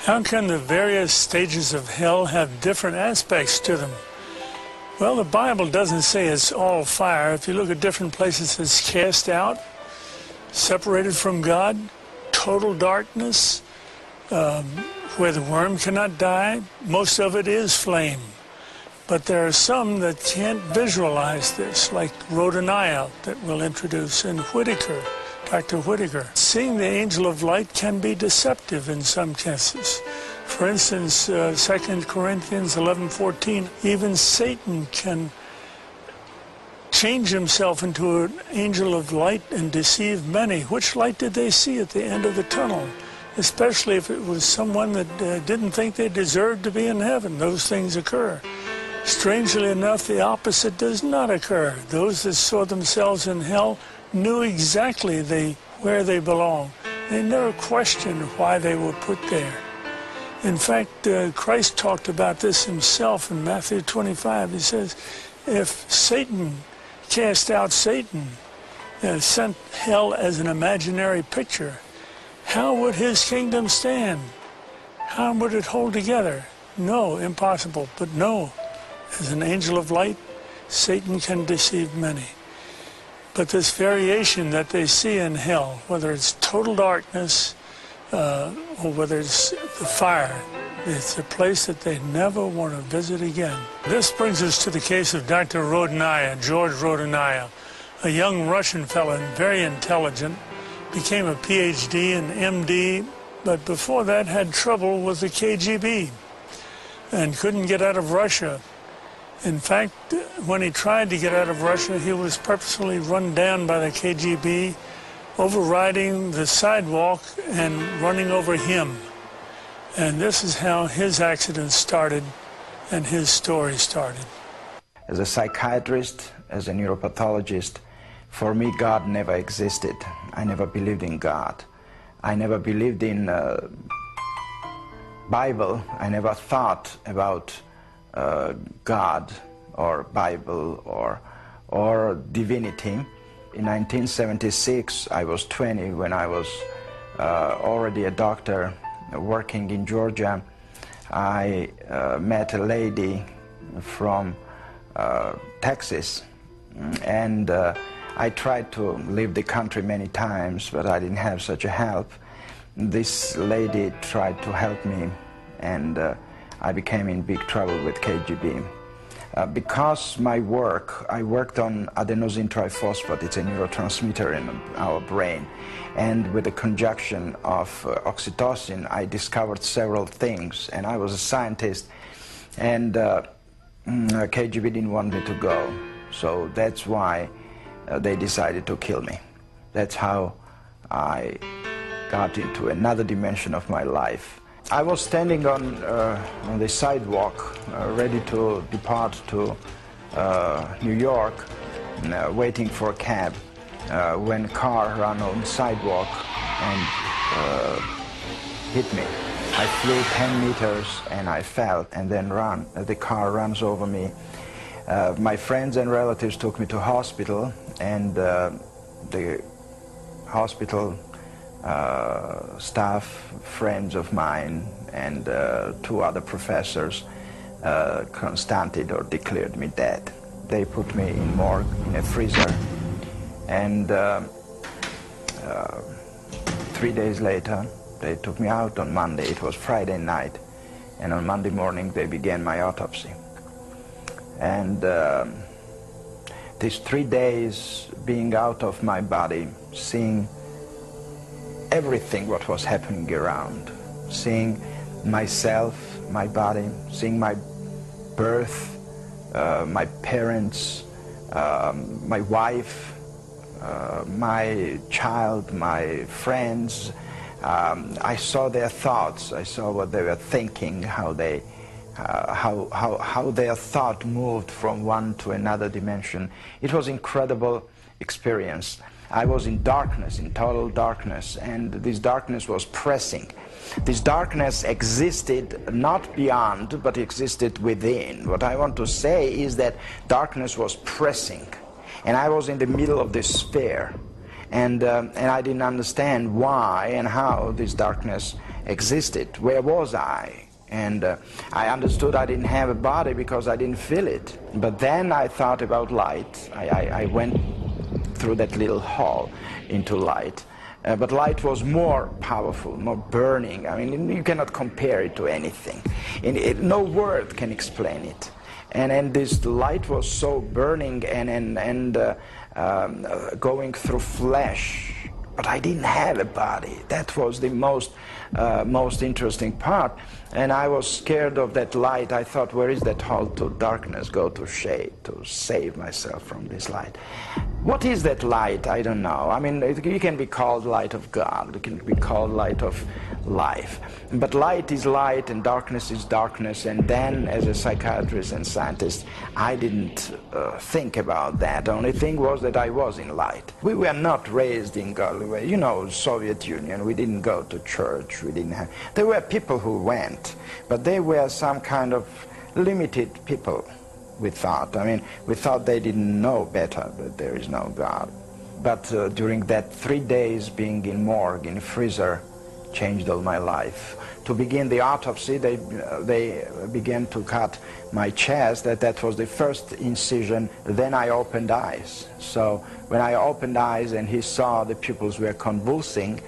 How can the various stages of hell have different aspects to them? Well, the Bible doesn't say it's all fire. If you look at different places, it's cast out, separated from God, total darkness, where the worm cannot die. Most of it is flame. But there are some that can't visualize this, like Rodonaya that we'll introduce, and Whitaker, Dr. Whitaker. Seeing the angel of light can be deceptive in some cases. For instance, 2 Corinthians 11:14, even Satan can change himself into an angel of light and deceive many. Which light did they see at the end of the tunnel? Especially if it was someone that didn't think they deserved to be in heaven. Those things occur. Strangely enough, the opposite does not occur. Those that saw themselves in hell knew exactly where they belong. They never questioned why they were put there. In fact, Christ talked about this himself in Matthew 25. He says, if Satan cast out Satan and sent hell as an imaginary picture, how would his kingdom stand? How would it hold together? No, impossible. But no, as an angel of light, Satan can deceive many. But this variation that they see in hell, whether it's total darkness or whether it's the fire, it's a place that they never want to visit again. This brings us to the case of Dr. Rodonaya, George Rodonaya, a young Russian fellow, very intelligent, became a PhD and MD, but before that had trouble with the KGB and couldn't get out of Russia. In fact, when he tried to get out of Russia, he was purposefully run down by the KGB, overriding the sidewalk and running over him. And this is how his accident started and his story started. As a psychiatrist, as a neuropathologist, for me, God never existed. I never believed in God. I never believed in Bible. I never thought about God or Bible or divinity. In 1976, I was 20 when I was already a doctor working in Georgia. I met a lady from Texas, and I tried to leave the country many times, but I didn't have such a help. This lady tried to help me, and I became in big trouble with KGB. Because my work, I worked on adenosine triphosphate, it's a neurotransmitter in our brain, and with the conjunction of oxytocin, I discovered several things, and I was a scientist, and KGB didn't want me to go, so that's why they decided to kill me. That's how I got into another dimension of my life. I was standing on the sidewalk, ready to depart to New York, waiting for a cab, when a car ran on the sidewalk and hit me. I flew 10 meters and I fell and then the car runs over me. My friends and relatives took me to hospital, and the hospital staff, friends of mine, and 2 other professors constated or declared me dead. They put me in morgue, in a freezer, and 3 days later they took me out on Monday. It was Friday night, and on Monday morning they began my autopsy. And these 3 days being out of my body, seeing everything what was happening around, seeing myself, my body, seeing my birth, my parents, my wife, my child, my friends. I saw their thoughts, I saw what they were thinking, how their thought moved from one to another dimension. It was an incredible experience. I was in darkness, in total darkness, and this darkness was pressing. This darkness existed not beyond, but existed within. What I want to say is that darkness was pressing, and I was in the middle of this sphere, and I didn't understand why and how this darkness existed. Where was I? And I understood I didn't have a body because I didn't feel it. But then I thought about light. I went through that little hall into light. But light was more powerful, more burning. I mean, you cannot compare it to anything. No word can explain it. And this light was so burning and going through flesh. But I didn't have a body. That was the most interesting part. And I was scared of that light. I thought, where is that hall to darkness? Go to shade to save myself from this light. What is that light? I don't know. I mean, it can be called light of God. It can be called light of life. But light is light and darkness is darkness. And then, as a psychiatrist and scientist, I didn't think about that. The only thing was that I was in light. We were not raised in godly way. You know, Soviet Union, we didn't go to church. We didn't have... There were people who went, but they were some kind of limited people. We thought. I mean, we thought they didn't know better, that there is no God. But during that 3 days being in morgue, in freezer, changed all my life. To begin the autopsy, they began to cut my chest. That was the first incision. Then I opened eyes. So when I opened eyes and he saw the pupils were convulsing,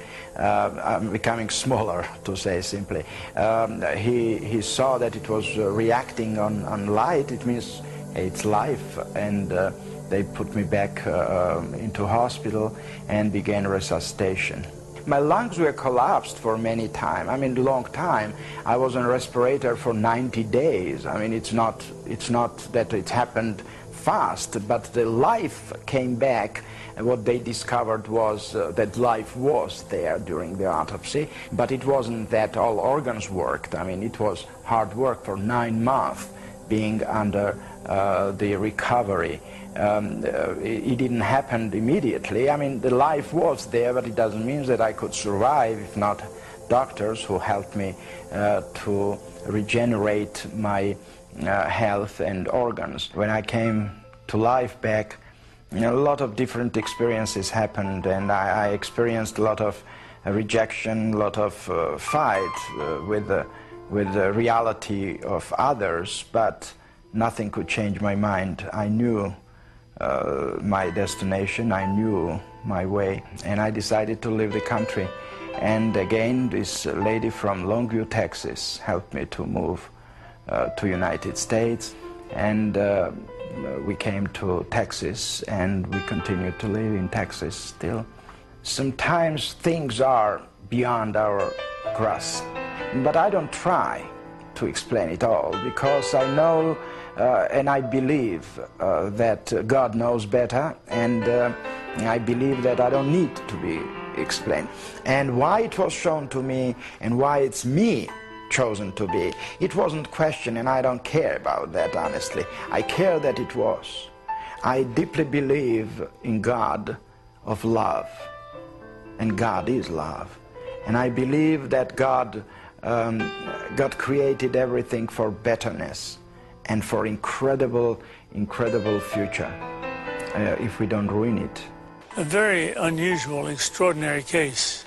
becoming smaller, to say simply, he saw that it was reacting on light. It means it's life. And they put me back into hospital and began resuscitation. My lungs were collapsed for many times. I mean, long time. I was on respirator for 90 days. I mean, it's not that it happened fast, but the life came back. And what they discovered was that life was there during the autopsy, but it wasn't that all organs worked. I mean, it was hard work for 9 months being under the recovery. It didn't happen immediately. I mean, the life was there, but it doesn't mean that I could survive if not doctors who helped me to regenerate my health and organs. When I came to life back, a lot of different experiences happened, and I experienced a lot of rejection, a lot of fight with the reality of others, but nothing could change my mind. I knew my destination, I knew my way, and I decided to leave the country. And again, this lady from Longview, Texas, helped me to move to United States, and we came to Texas, and we continue to live in Texas still. Sometimes things are beyond our grasp, but I don't try to explain it all, because I know and I believe that God knows better, and I believe that I don't need to be explained. And why it was shown to me, and why it's me chosen to be, it wasn't questioned, and I don't care about that, honestly. I care that it was. I deeply believe in God of love, and God is love. And I believe that God created everything for betterness and for incredible future if we don't ruin it. A very unusual, extraordinary case.